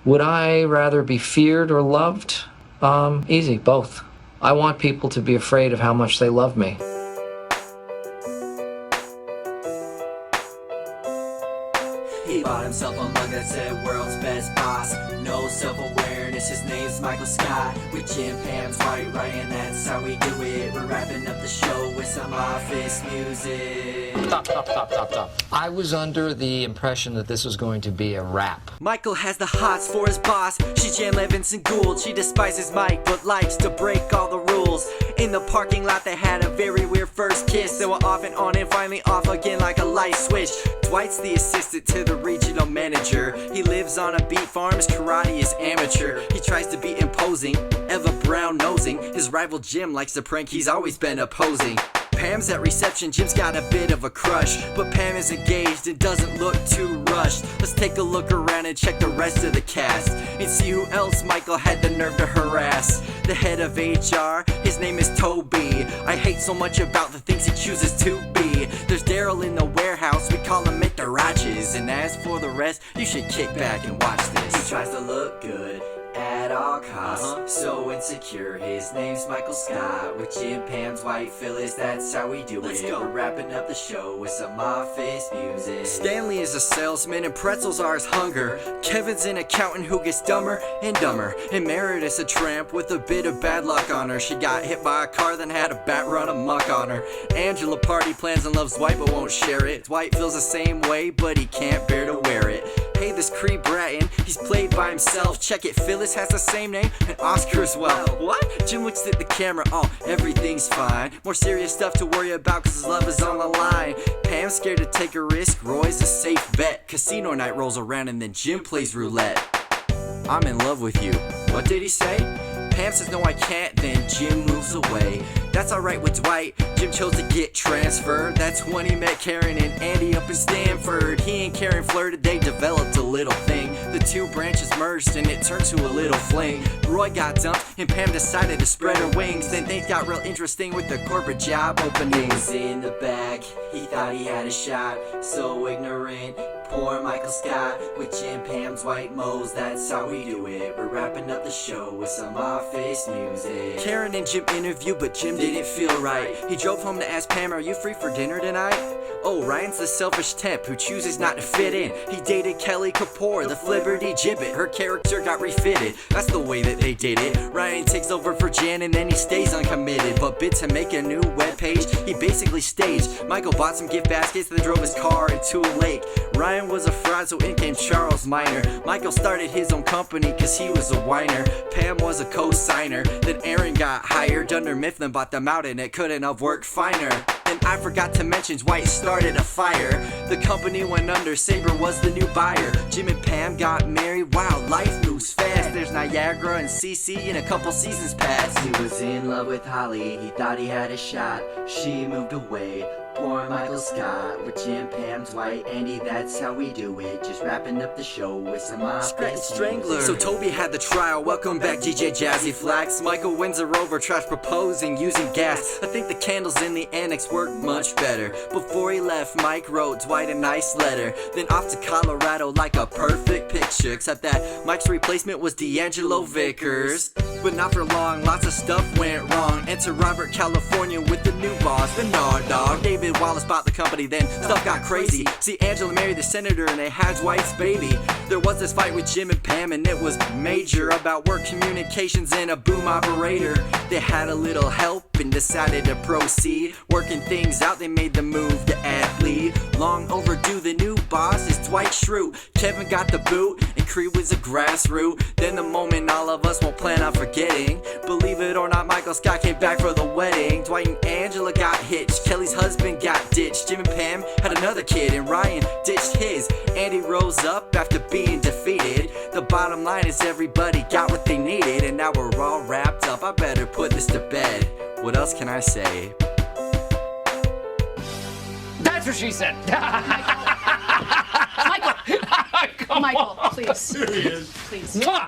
Would I rather be feared or loved? Easy, both. I want people to be afraid of how much they love me. He bought himself a mug that said world's best boss. No self-awareness, his name's Michael Scott. With Jim, Pam's white, right, and that's how we do it. We're wrapping up the show with some office music. Stop. I was under the impression that this was going to be a rap. Michael has the hots for his boss. She's Jan Levinson Gould. She despises Mike but likes to break all the rules. In the parking lot they had a very weird first kiss. They were off and on and finally off again like a light switch. Dwight's the assistant to the regional manager. He lives on a beet farm, his karate is amateur. He tries to be imposing, Eva Brown nosing. His rival Jim likes to prank, he's always been opposing. Pam's at reception, Jim's got a bit of a crush, but Pam is engaged and doesn't look too rushed. Let's take a look around and check the rest of the cast and see who else Michael had the nerve to harass. The head of HR, his name is Toby. I hate so much about the things he chooses to be. There's Daryl in the warehouse, we call him Mr. Rogers. And as for the rest, you should kick back and watch this. He tries to look good at all costs, so insecure. His name's Michael Scott. With Jim, Pam's white Phyllis, that's how we do it. We're wrapping up the show with some office music. Stanley is a salesman and pretzels are his hunger. Kevin's an accountant who gets dumber and dumber. And Meredith's a tramp with a bit of bad luck on her. She got hit by a car, then had a bat run amok on her. Angela party plans and loves Dwight but won't share it. Dwight feels the same way but he can't bear to wear it. Hey, this Cree Bratton, he's played by himself. Check it, Phyllis has the same name, and Oscar as well. What? Jim looks at the camera, oh, everything's fine. More serious stuff to worry about cause his love is on the line. Pam's scared to take a risk, Roy's a safe bet. Casino night rolls around and then Jim plays roulette. I'm in love with you. What did he say? Pam says no I can't, then Jim moves away. That's alright with Dwight, Jim chose to get transferred. That's when he met Karen and Andy up in Stanford. He and Karen flirted, they developed a little thing. The two branches merged and it turned to a little fling. Roy got dumped and Pam decided to spread her wings. Then things got real interesting with the corporate job openings. In the back, he thought he had a shot, so ignorant. Poor Michael Scott with Jim, Pam's white moles, that's how we do it. We're wrapping up the show with some office music. Karen and Jim interview, but Jim didn't feel right. He drove home to ask Pam, are you free for dinner tonight? Oh, Ryan's the selfish temp who chooses not to fit in. He dated Kelly Kapoor, the Flibberty Gibbet. Her character got refitted, that's the way that they did it. Ryan takes over for Jan and then he stays uncommitted. But bid to make a new webpage, he basically staged. Michael bought some gift baskets, then drove his car into a lake. Ryan was a fraud, so in came Charles Minor. Michael started his own company cause he was a whiner. Pam was a co-signer, then Aaron got hired. Dunder Mifflin bought them out and it couldn't have worked finer. And I forgot to mention Dwight started a fire. The company went under, Sabre was the new buyer. Jim and Pam got married, wow, life moves fast. There's Niagara and CC in a couple seasons past. He was in love with Holly, he thought he had a shot. She moved away. Poor Michael Scott with Jim, Pam, Dwight, Andy, that's how we do it. Just wrapping up the show with some office Strangler. So Toby had the trial, welcome back DJ Jazzy Flax. Michael wins her over, tries proposing using gas. I think the candles in the annex work much better. Before he left, Mike wrote Dwight a nice letter. Then off to Colorado like a perfect picture. Except that Mike's replacement was D'Angelo Vickers. But not for long, lots of stuff went wrong. Enter Robert California with the new boss, the Nard Dog. David Wallace bought the company, then stuff got crazy. See, Angela married the senator and they had Dwight's baby. There was this fight with Jim and Pam and it was major about work communications and a boom operator. They had a little help and decided to proceed. Working things out, they made the move to add lead. Long overdue, the new boss is Dwight Schrute. Kevin got the boot and Creed was a grassroot. Then the moment all of us won't plan on forgetting. Believe it or not, Michael Scott came back for the wedding. Dwight and Angela got hitched, Kelly's husband got ditched. Jim and Pam had another kid and Ryan ditched his. Andy rose up after being defeated. The bottom line is everybody got what they needed. And now we're all wrapped up, I better put this to bed. What else can I say? That's what she said. Michael, Michael, please. Here he is. Please. Mwah!